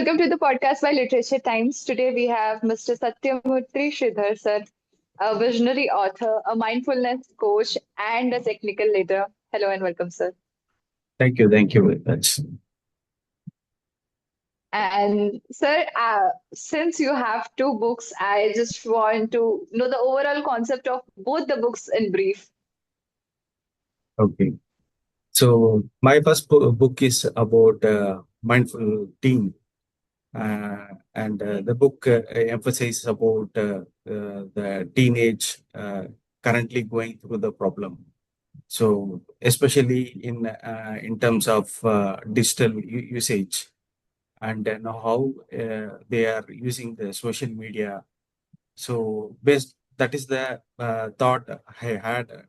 welcome to the podcast by Literature Times. Today we have Mr. Sathyamoorthy Sridhar, sir, a visionary author, a mindfulness coach, and a technical leader. Hello and welcome, sir. Thank you. Thank you very much. And sir, since you have two books, I just want to know the overall concept of both the books in brief. Okay. So my first book is about mindful teen, and the book emphasizes about the teenage currently going through the problem. So especially in terms of digital usage and then how they are using the social media. So based that is the thought I had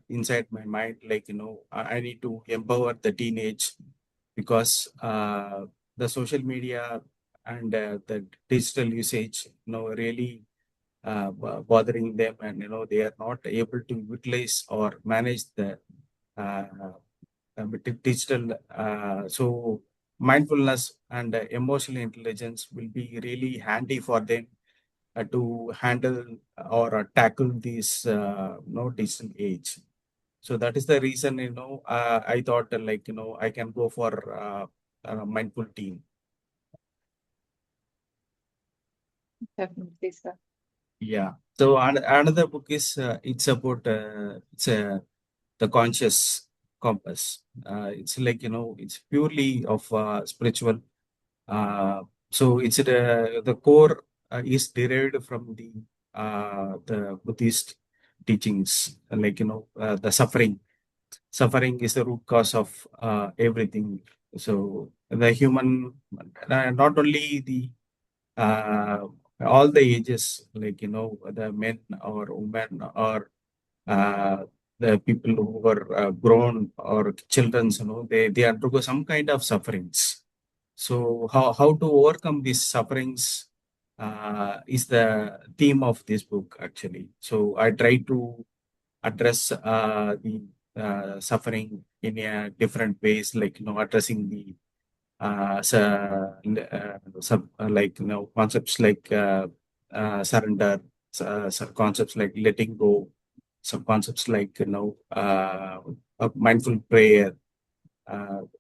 inside my mind, like I need to empower the teenage because the social media and the digital usage, really bothering them, and they are not able to utilize or manage the uh, digital. So mindfulness and emotional intelligence will be really handy for them to handle or tackle this digital age. So that is the reason I thought like I can go for a mindful team. Definitely, sir. Yeah. So another book is it's about the conscious compass. It's like it's purely of spiritual. So it's the core is derived from the Buddhist teachings, like the suffering. Suffering is the root cause of everything. So the human, not only the uh, all the ages, like the men or women or uh, the people who are grown or children, they undergo some kind of sufferings. So how to overcome these sufferings is the theme of this book actually. So I try to address the suffering in a different ways, like addressing the like concepts like surrender, some concepts like letting go, some concepts like mindful prayer.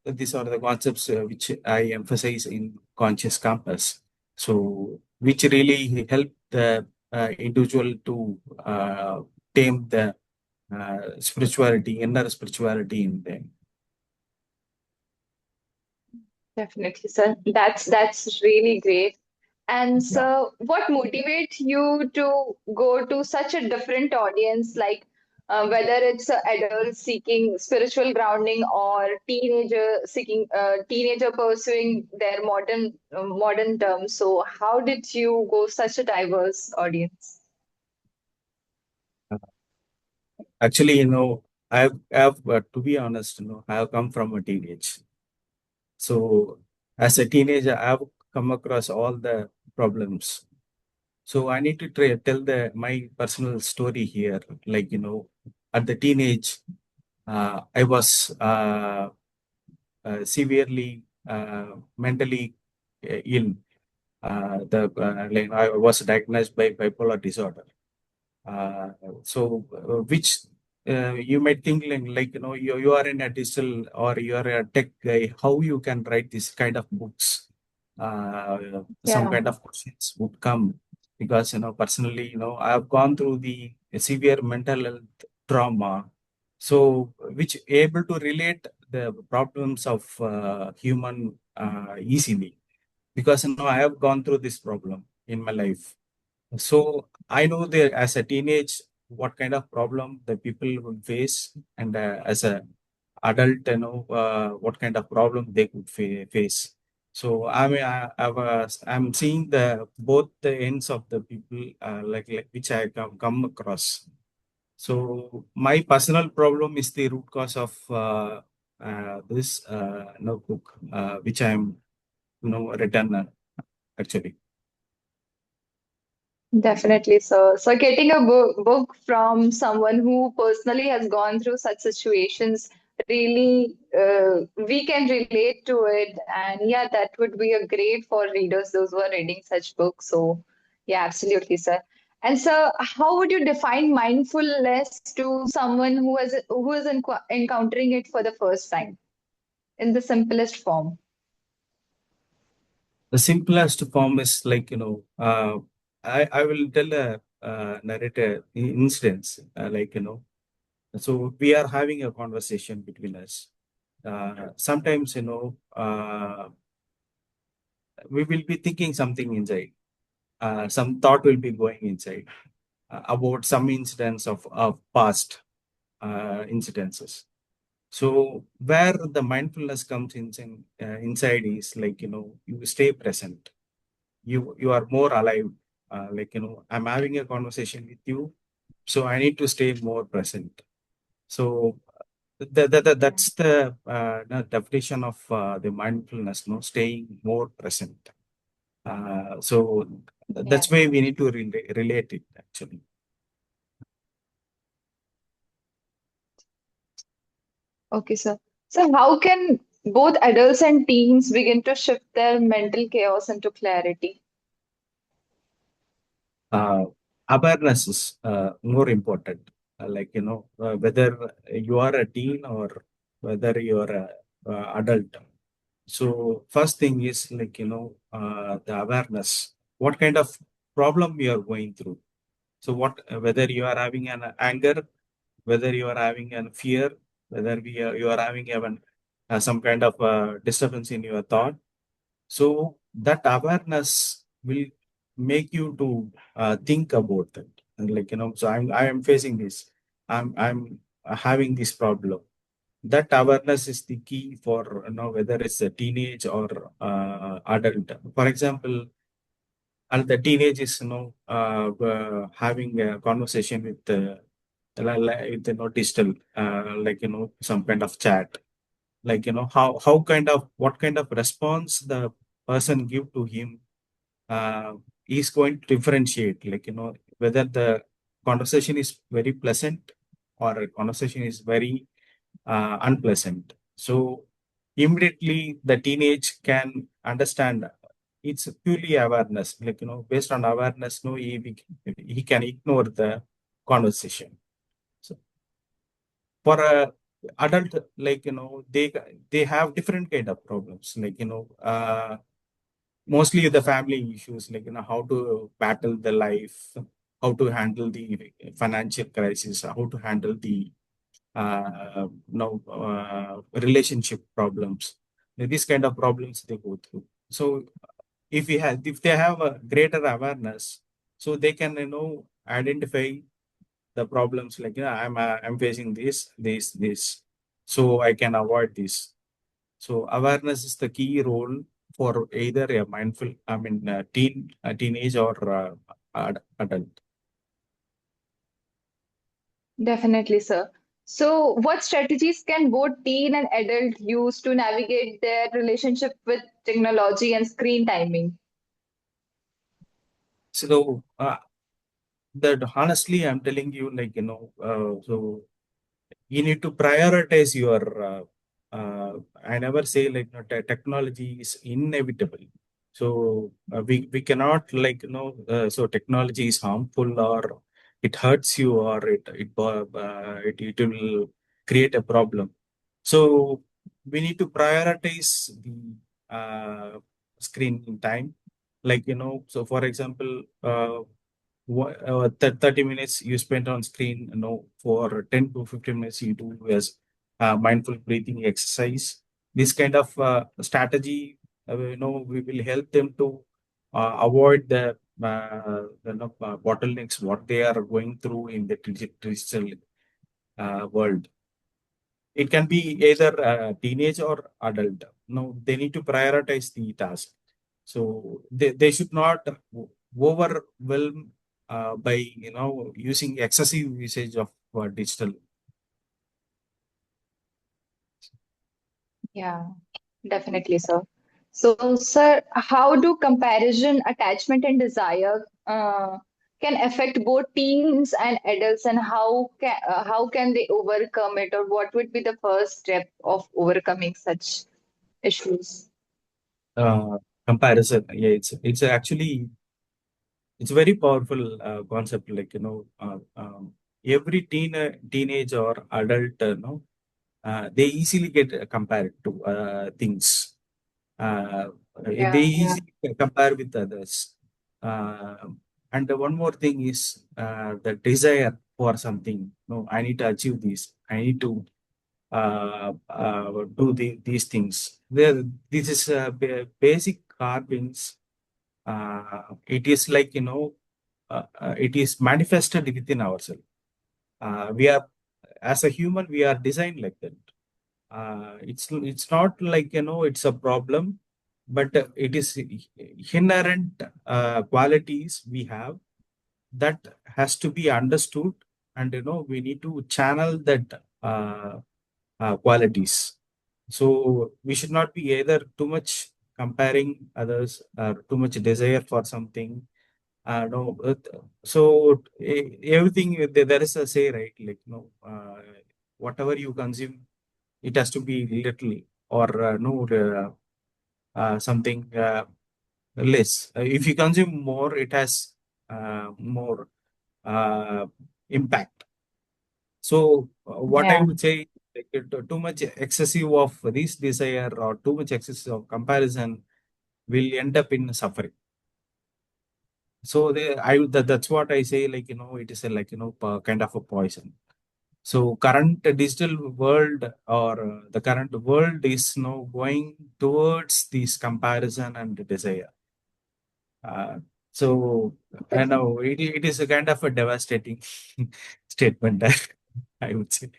These are the concepts which I emphasize in Conscious Campus. So, which really help the individual to tame the spirituality, inner spirituality in them. Definitely, sir. That's really great. And Yeah. so, what motivates you to go to such a different audience, like whether it's adults seeking spiritual grounding or teenager pursuing their modern terms? So, how did you go such a diverse audience? Actually, I've to be honest, I have come from a teenage. So, as a teenager, I've come across all the problems. So I need to tell my personal story here. Like at the teenage, I was severely mentally ill. Like I was diagnosed by bipolar disorder. Uh, so, which you might think like you are in a digital or you are a tech guy, how you can write this kind of books? Some Yeah, kind of questions would come because personally I have gone through the severe mental health trauma, so which able to relate the problems of human easily because I have gone through this problem in my life. So I know that as a teenage, what kind of problem the people will face, and as a adult, what kind of problem they could face. So I mean, I'm seeing the both the ends of the people, like which I come across. So my personal problem is the root cause of this notebook, which I'm written actually. definitely, sir. So, getting a book from someone who personally has gone through such situations really we can relate to it. And yeah, that would be a great for readers, those who are reading such books. So yeah, absolutely, sir. And sir, how would you define mindfulness to someone who is encountering it for the first time in the simplest form? The simplest form is like, I will tell a narrator instance, so we are having a conversation between us. Sometimes, we will be thinking something inside. Some thought will be going inside about some incidents of past incidences. So where the mindfulness comes inside is like, you stay present. You are more alive. I'm having a conversation with you, so I need to stay more present. So Yeah, that's the definition of the mindfulness, no, staying more present. So yeah. that's why we need to relate it actually. Okay, sir. So how can both adults and teens begin to shift their mental chaos into clarity? uh, Awareness is more important. Whether you are a teen or whether you are a adult. So first thing is the awareness. What kind of problem you are going through? So whether you are having an anger, whether you are having an fear, whether you are having even some kind of disturbance in your thought. So that awareness will make you to think about it. And so I am facing this. I'm having this problem. That awareness is the key for, whether it's a teenage or adult. For example, and the teenage is, having a conversation with digital, some kind of chat, how kind of what kind of response the person give to him, uh, is going to differentiate, whether the conversation is very pleasant or a conversation is very unpleasant. So immediately the teenage can understand. It's purely awareness, based on awareness, no, he can ignore the conversation. So for a adult, they have different kind of problems, mostly the family issues, how to battle the life, how to handle the financial crisis, how to handle the relationship problems. These kind of problems they go through. So if they have a greater awareness, so they can, identify the problems, I'm facing this, so I can avoid this. So awareness is the key role for either a teenage or adult. Definitely, sir. So what strategies can both teen and adult use to navigate their relationship with technology and screen timing? So that honestly, I'm telling you, so you need to prioritize your. I never say technology is inevitable. So we cannot so technology is harmful or it hurts you or it will create a problem. So we need to prioritize the screen time. So for example, 30 minutes you spend on screen, for 10 to 15 minutes you do as mindful breathing exercise. This kind of strategy, we will help them to avoid the bottlenecks what they are going through in the digital world. It can be either teenage or adult. No, they need to prioritize the task. So they should not overwhelm by using excessive usage of digital. Yeah, definitely, sir. So, sir, how do comparison, attachment, and desire can affect both teens and adults, and how can they overcome it, or what would be the first step of overcoming such issues? uh, Comparison. Yeah, it's actually it's a very powerful concept. Like every teenage or adult, they easily get compared to things. Uh, they Yeah, yeah. easily compare with others. Uh, and one more thing is the desire for something. No, I need to achieve this. I need to do these things. This is basic carvings. It is like, it is manifested within ourselves. We are, as a human, we are designed like that. It's not like, it's a problem, but it is inherent qualities we have that has to be understood, and we need to channel that qualities. So we should not be either too much comparing others or too much desire for something. No, so everything, there is a say, right? Like, whatever you consume, it has to be little, or no, something less. If you consume more, it has more uh, impact. So what I Yeah. would say, like, too much excessive of this desire or too much excessive of comparison will end up in suffering. So that's what I say. Like, it is a, like, kind of a poison. So current digital world, or the current world is now going towards this comparison and desire. Uh, so I know it is a kind of a devastating statement, I would say.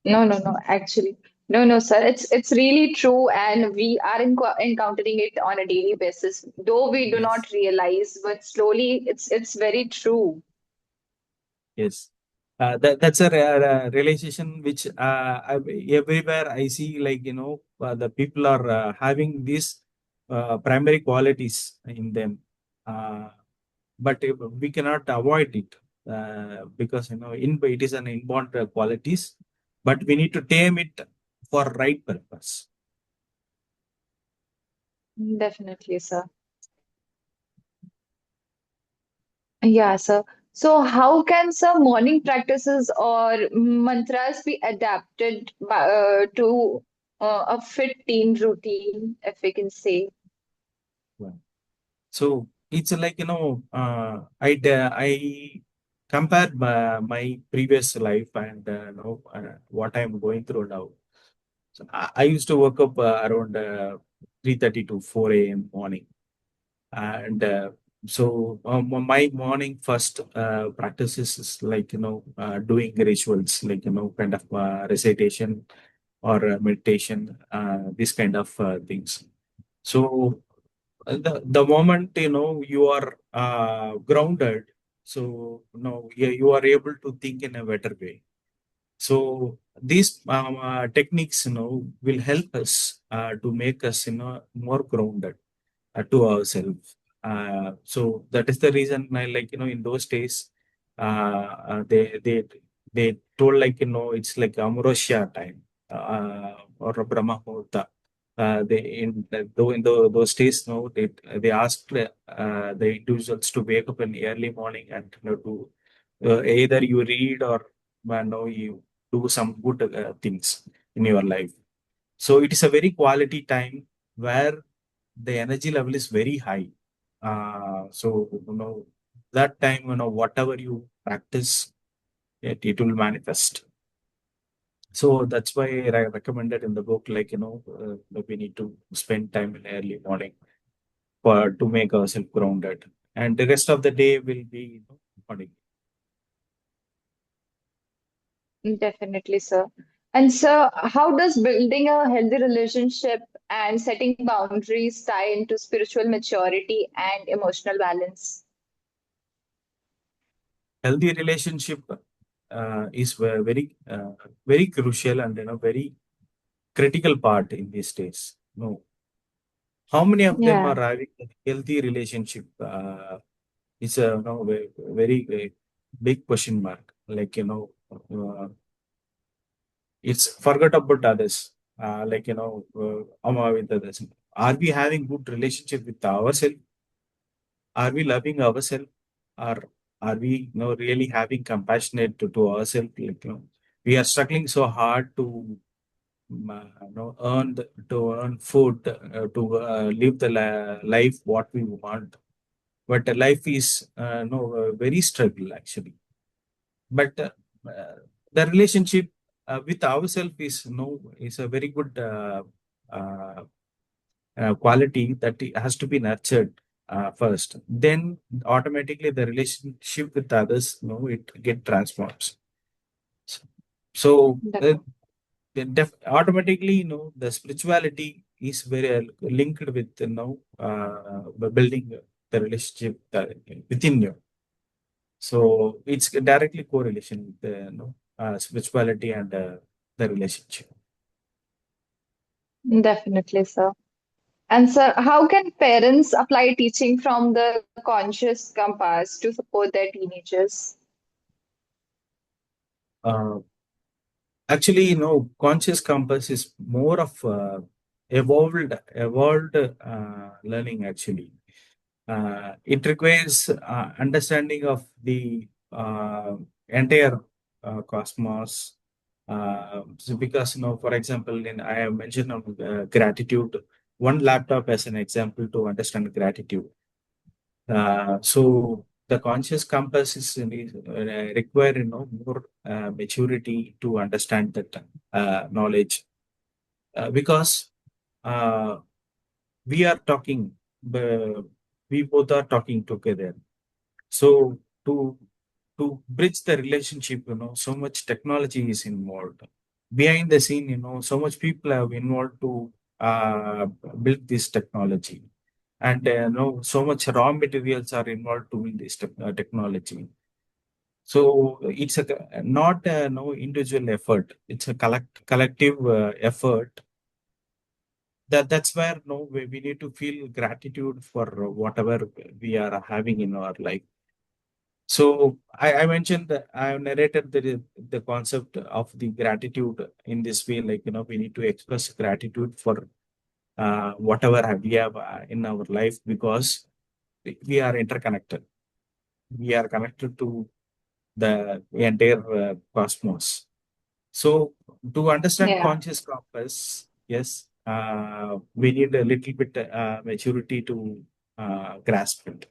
No, no, no. Actually, no, no, sir. It's really true, and we are encountering it on a daily basis, though we do Yes. not realize. But slowly, it's very true. Yes, that's a realization which everywhere I see, like, the people are having these primary qualities in them, uh, but we cannot avoid it, because it is an inborn qualities, but we need to tame it for right purpose. Definitely, sir. Yeah, sir. So, how can some morning practices or mantras be adapted to a fit teen routine, if we can say? Right. So it's like, I compared my previous life and what I'm going through now. So I used to wake up around 3:30 to 4 a.m. morning. And so my morning first practices is like, doing rituals, like, kind of recitation or meditation, this kind of things. So the moment, you are grounded, so you are able to think in a better way. So these techniques, will help us to make us, more grounded to ourselves. So that is the reason I, like, in those days, they told, like, it's like Amrosya time, or Brahma Muhurta. They in those days, they asked the individuals to wake up in the early morning, and to either you read, or you do some good things in your life. So it is a very quality time where the energy level is very high. So that time, whatever you practice, it will manifest. So that's why I recommended in the book, like, we need to spend time in early morning for to make ourselves grounded, and the rest of the day will be, according. Definitely, sir. And sir, how does building a healthy relationship and setting boundaries tie into spiritual maturity and emotional balance? Healthy relationship is very very crucial, and very critical part in these days. No, how many of them Yeah. are having a healthy relationship It's a very, very big question mark. It's forget about others. With others. Are we having good relationship with ourselves? Are we loving ourselves? Or are we really having compassionate to ourselves? We are struggling so hard to to earn food, to live the life what we want. But life is very struggle actually. But the relationship with ourselves is is a very good uh, quality that it has to be nurtured first. Then automatically the relationship with others, it get transforms. So automatically, the spirituality is very linked with building the relationship within you. So it's directly correlation with the spirituality and the relationship. Definitely, sir. And sir, how can parents apply teaching from the conscious compass to support their teenagers? Uh, Actually, conscious compass is more of evolved learning. Actually, it requires understanding of the entire cosmos. So because for example, I have mentioned gratitude. One laptop as an example to understand gratitude. So the conscious compass is require more maturity to understand that knowledge because uh, we are talking, uh, we both are talking together. So to bridge the relationship, so much technology is involved behind the scene. So much people have involved to build this technology, and so much raw materials are involved to build this technology. So it's not a no individual effort. It's a collective effort. That's where we need to feel gratitude for whatever we are having in our life. So I mentioned that I have narrated the concept of the gratitude in this way. We need to express gratitude for whatever we have in our life because we are interconnected. We are connected to the entire cosmos. So to understand Yeah, conscious compass, yes, we need a little bit maturity to grasp it.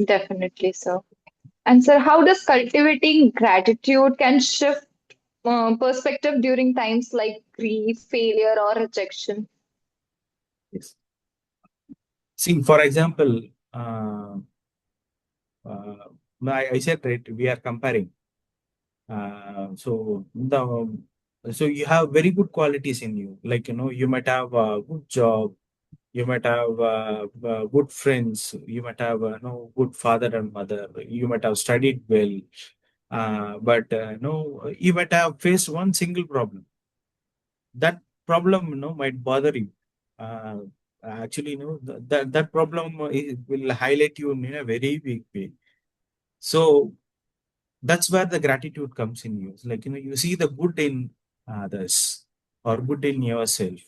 definitely, sir. And sir, how does cultivating gratitude can shift perspective during times like grief, failure, or rejection? Yes. See, for example, uh, uh, I said right, we are comparing. So you have very good qualities in you. You might have a good job, you might have good friends, you might have good father and mother, you might have studied well, but no, you might have faced one single problem. That problem, might bother you. Uh, Actually, that problem will highlight you in a very big way. So that's where the gratitude comes in you. It's you see the good in others or good in yourself.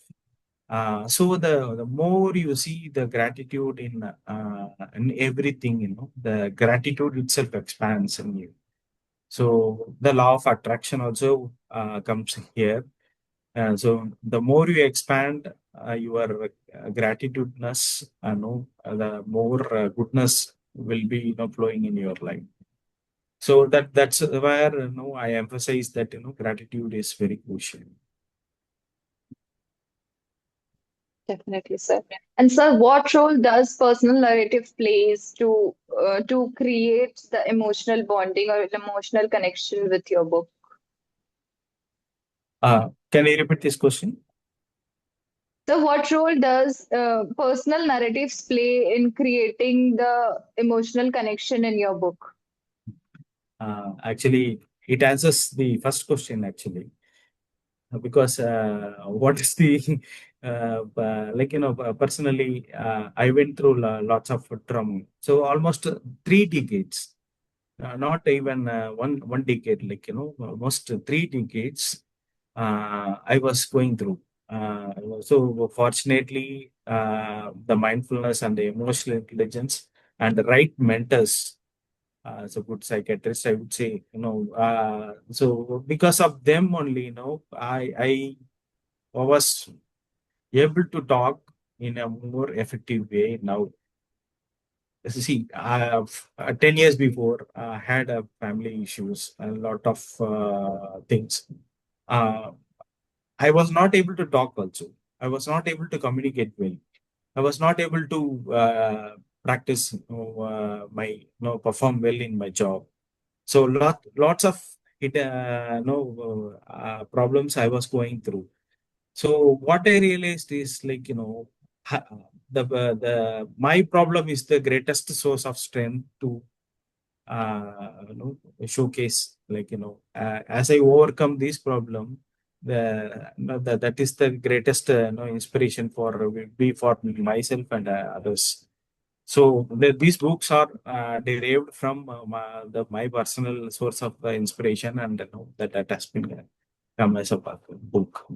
So the more you see the gratitude in everything, the gratitude itself expands in you. So the law of attraction also comes here. So the more you expand your gratitudeness, the more goodness will be flowing in your life. So that's where I emphasize that gratitude is very crucial. Definitely, sir. And sir, what role does personal narrative plays to create the emotional bonding or emotional connection with your book? Can you repeat this question? So, what role does personal narratives play in creating the emotional connection in your book? Actually, it answers the first question actually, because what is the Personally, I went through lots of trauma. So almost 3 decades, not even one decade, almost 3 decades, I was going through. So fortunately, the mindfulness and the emotional intelligence and the right mentors, as a good psychiatrist, I would say, so because of them only, I was able to talk in a more effective way now. See, 10 years before, I had a family issues, a lot of things. Uh, I was not able to talk also. I was not able to communicate well. I was not able to practice, perform well in my job. So lots of problems I was going through. So what I realized is, ha- my problem is the greatest source of strength to showcase, as I overcome this problem, that is the greatest inspiration for myself and others. So these books are derived from my personal source of inspiration, and that has been come as a book.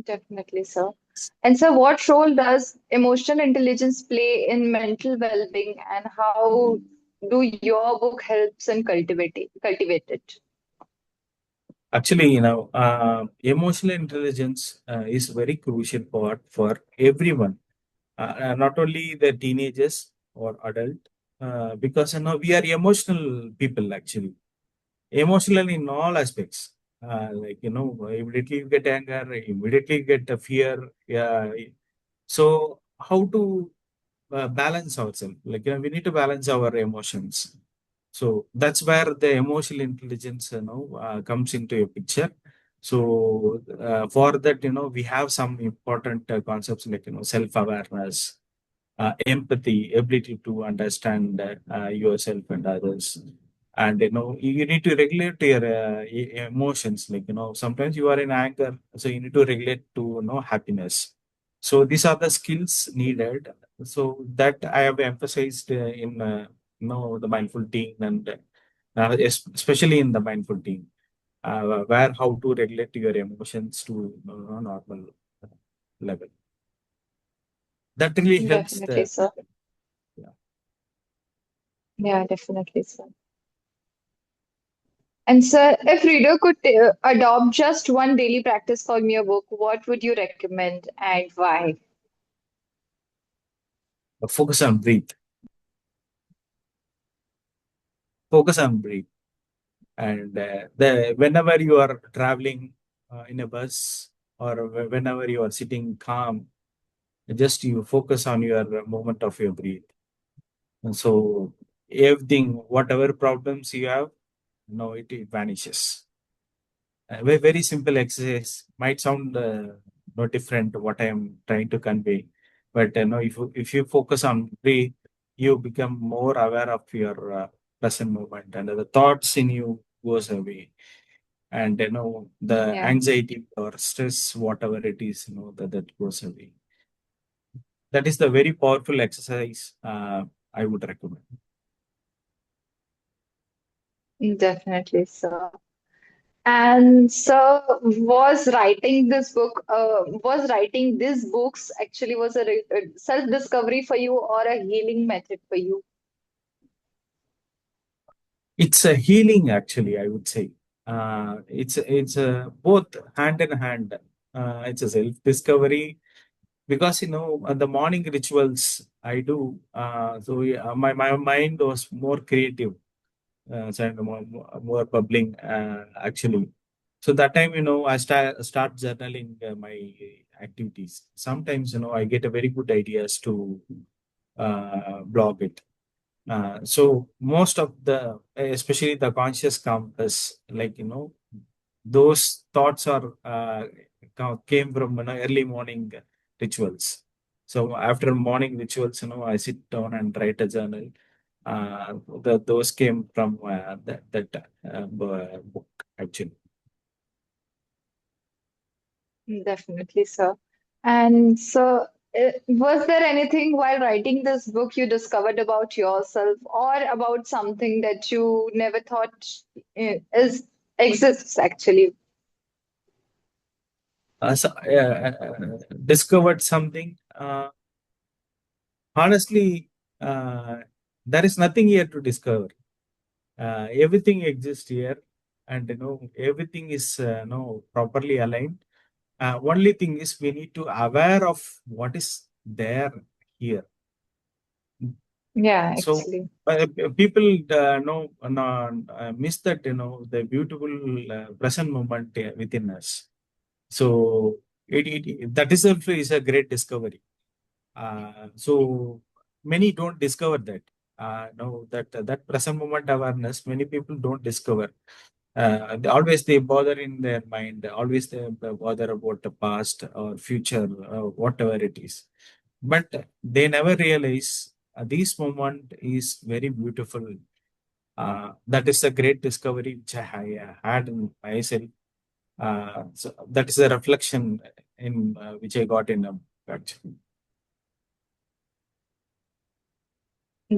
Definitely, sir. And so, what role does emotional intelligence play in mental well-being, and how do your book helps in cultivate it? Actually, emotional intelligence is very crucial part for everyone, not only the teenagers or adult, because we are emotional people actually, emotional in all aspects. Immediately you get anger, immediately you get fear. Yeah. So how to balance ourselves? We need to balance our emotions. So that's where the emotional intelligence, comes into a picture. So for that, we have some important concepts like self-awareness, empathy, ability to understand yourself and others. And you need to regulate your emotions. Sometimes you are in anger, so you need to regulate to happiness. So these are the skills needed. So that I have emphasized in the mindful team, and especially in the mindful team, where how to regulate your emotions to normal level. That really helps Definitely, the sir. people. Yeah. Yeah, definitely, sir. And sir, if reader could adopt just one daily practice from your book, what would you recommend and why? Focus on breathe. Focus on breathe. And the whenever you are traveling in a bus, or whenever you are sitting calm, just you focus on your movement of your breath. And so everything, whatever problems you have, it vanishes. Very simple exercise, might sound no different to what I am trying to convey, but if you focus on breathe, you become more aware of your present moment, and the thoughts in you goes away, and the Yeah, anxiety or stress, whatever it is, that goes away. That is the very powerful exercise I would recommend. definitely, sir. And sir, was writing these books actually was a self-discovery for you or a healing method for you? It's a healing, actually, I would say. It's both hand in hand. It's a self discovery, because the morning rituals I do. So yeah, my mind was more creative, so more bubbling, actually. So that time, I start journaling my activities. Sometimes, I get a very good ideas to blog it. So most of the, especially the conscious compass, those thoughts are came from early morning rituals. So after morning rituals, I sit down and write a journal. Those came from that book actually. Definitely, sir. And so, was there anything while writing this book you discovered about yourself or about something that you never thought is exists actually? Discovered something. Honestly, uh, there is nothing here to discover. Everything exists here, and everything is properly aligned. Only thing is we need to aware of what is there here. Yeah, So actually, people miss that the beautiful present moment within us. So that itself is a great discovery. So many don't discover that. No, that present moment awareness, many people don't discover. Always they bother in their mind. Always they bother about the past or future, whatever it is. But they never realize this moment is very beautiful. That is a great discovery which I had in myself. So that is a reflection in which I got in a actually.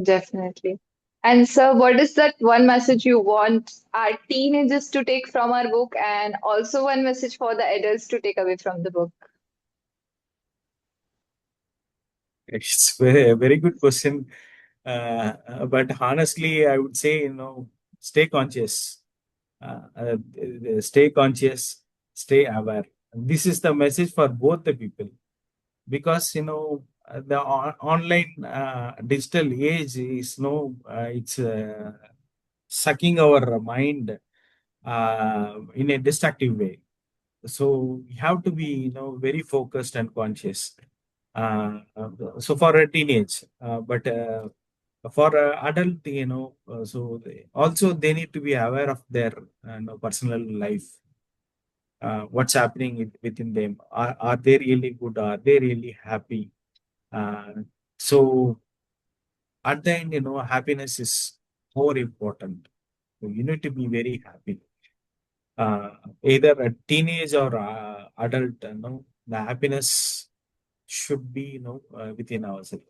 definitely. And so, what is that one message you want our teenagers to take from our book, and also one message for the adults to take away from the book? It's a very good question. But honestly, I would say, stay conscious. Stay conscious, stay aware. This is the message for both the people because, the online digital age is it's sucking our mind in a destructive way. So you have to be, very focused and conscious. So for a teenage, but for adult, so also they need to be aware of their personal life. What's happening within them? Are they really good? Are they really happy? Uh, so at the end, happiness is more important. So you need to be very happy. Uh, Either a teenage or adult, the happiness should be, within ourselves.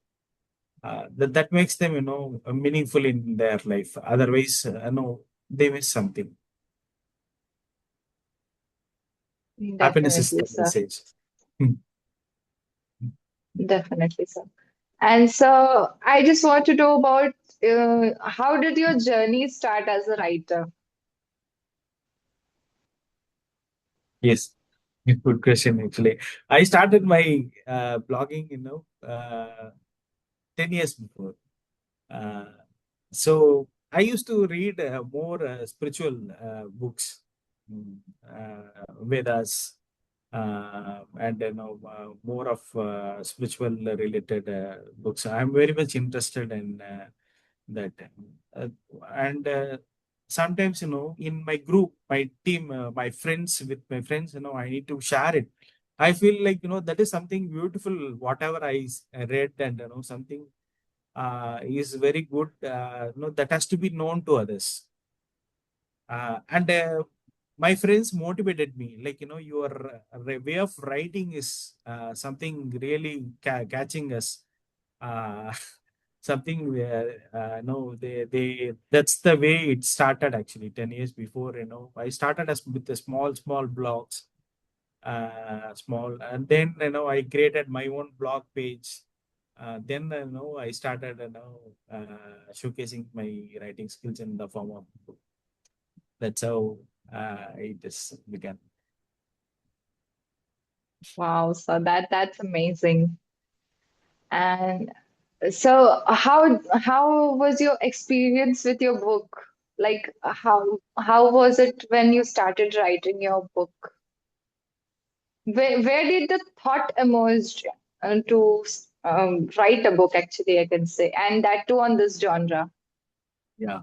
That makes them, meaningful in their life. Otherwise, they miss something. Happiness is Definitely, the sir. message. Hmm. Definitely, sir. And so I just want to know about how did your journey start as a writer? Yes, good question. Actually, I started my blogging, 10 years before. Uh, so I used to read more spiritual books, Vedas, and more of spiritual related books. I'm very much interested in that. Uh, and sometimes, in my group, my team, my friends, with my friends, I need to share it. I feel like, that is something beautiful, whatever I read, and, something is very good, that has to be known to others. And my friends motivated me, like, your way of writing is something really catching us. Uh, something where no they that's the way it started actually 10 years before. I started as with the small blogs, small, and then I created my own blog page. Then I started showcasing my writing skills in the form of book. That's how it just began. Wow, so that's amazing. And so how was your experience with your book? Like how was it when you started writing your book? Where did the thought emerge to write a book, actually, I can say, and that too on this genre? Yeah,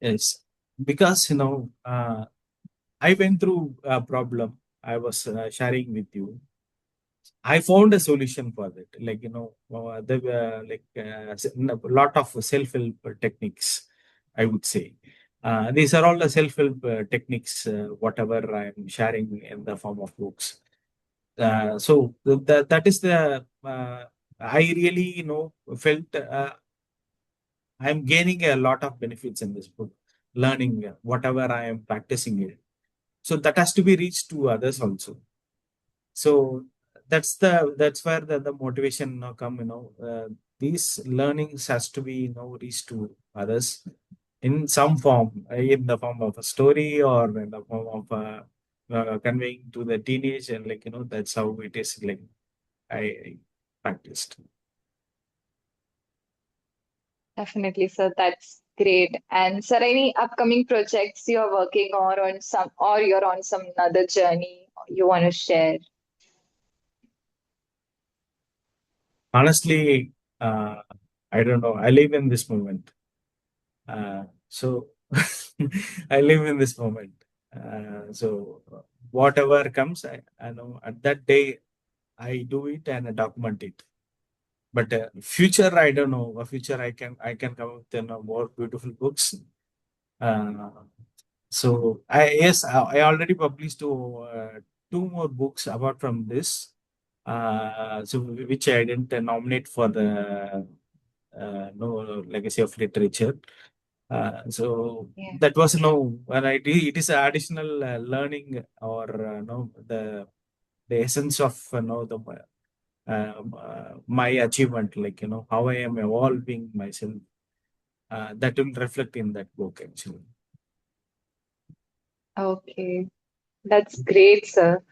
yes, because I went through a problem I was sharing with you. I found a solution for that. Like, there were like a lot of self-help techniques, I would say. These are all the self-help techniques, whatever I'm sharing in the form of books. That is the I really felt I'm gaining a lot of benefits in this book, learning whatever I am practicing it. So that has to be reached to others also. So that's where the motivation come. These learnings has to be reached to others in some form, in the form of a story or in the form of conveying to the teenage, and that's how it is like I practiced. Definitely, sir. That's great. And sir, any upcoming projects you're working on some, or you're on some other journey you want to share? Honestly, I don't know. I live in this moment. So I live in this moment. So whatever comes, I know at that day I do it and I document it. But future, I don't know. Future, I can come with more beautiful books. Uh, so I already published two more books apart from this. So which I didn't nominate for the no legacy of literature. So Yeah. that was when it is additional learning or the essence of my achievement, like how I am evolving myself. That will reflect in that book actually. Okay. That's great, sir.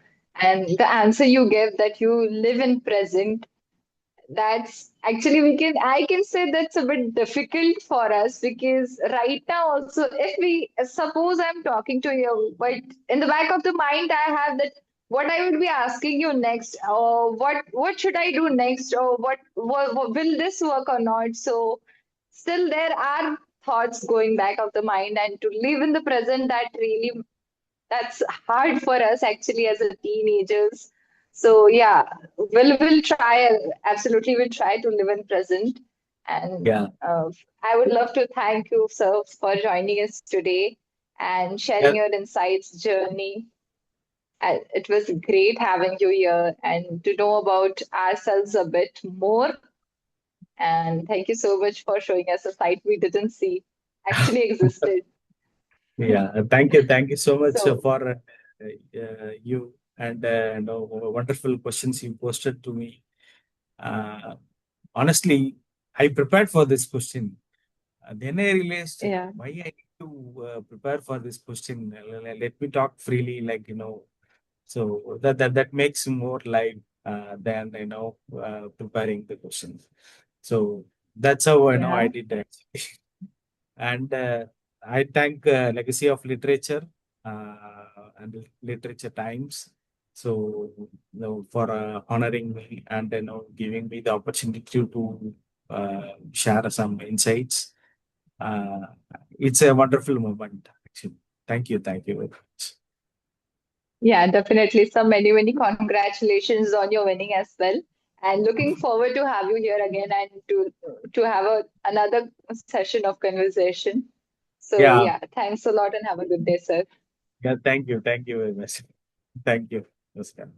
And the answer you gave that you live in present, that's actually I can say that's a bit difficult for us because right now also if we suppose I'm talking to you, but in the back of the mind I have that what I would be asking you next, or what should I do next, or what will this work or not? So still there are thoughts going back of the mind, and to live in the present, that's hard for us actually as a teenagers. So yeah, we'll try, absolutely we'll try to live in present. And Yeah. I would love to thank you, sir, for joining us today and sharing Yeah. your insights journey. It was great having you here and to know about ourselves a bit more. And thank you so much for showing us a side we didn't see actually existed. Yeah, thank you so much So for you and wonderful questions you posted to me. Uh, Honestly, I prepared for this question. Then I realized yeah, why I need to prepare for this question. Let me talk freely, so that makes more live than preparing the questions. So that's how I yeah. did that. And I thank Legacy of Literature and Literature Times. So, for honoring me and giving me the opportunity to share some insights. Uh, it's a wonderful moment, actually. Thank you very much. Yeah, definitely. Some many congratulations on your winning as well. And looking forward to have you here again and to have another session of conversation. So Yeah, yeah, thanks a lot and have a good day, sir. yeah. Thank you very much. Thank you, Oscar.